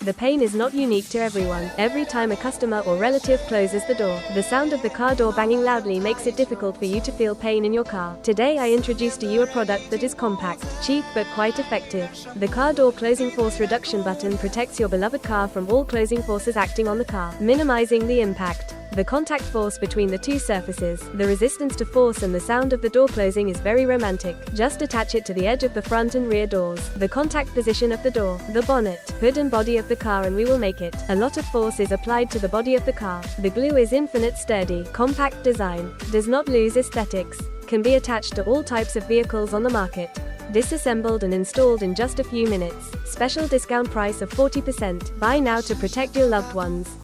The pain is not unique to everyone. Every time a customer or relative closes the door, the sound of the car door banging loudly makes it difficult for you to feel pain in your car. Today I introduce to you a product that is compact, cheap but quite effective. The car door closing force reduction button protects your beloved car from all closing forces acting on the car, minimizing the impact. The contact force between the two surfaces, the resistance to force and the sound of the door closing is very romantic. Just attach it to the edge of the front and rear doors, the contact position of the door, the bonnet, hood and body of the car, and we will make it. A lot of force is applied to the body of the car. The glue is infinite sturdy, compact design, does not lose aesthetics, can be attached to all types of vehicles on the market. Disassembled and installed in just a few minutes. Special discount price of 40%. Buy now to protect your loved ones.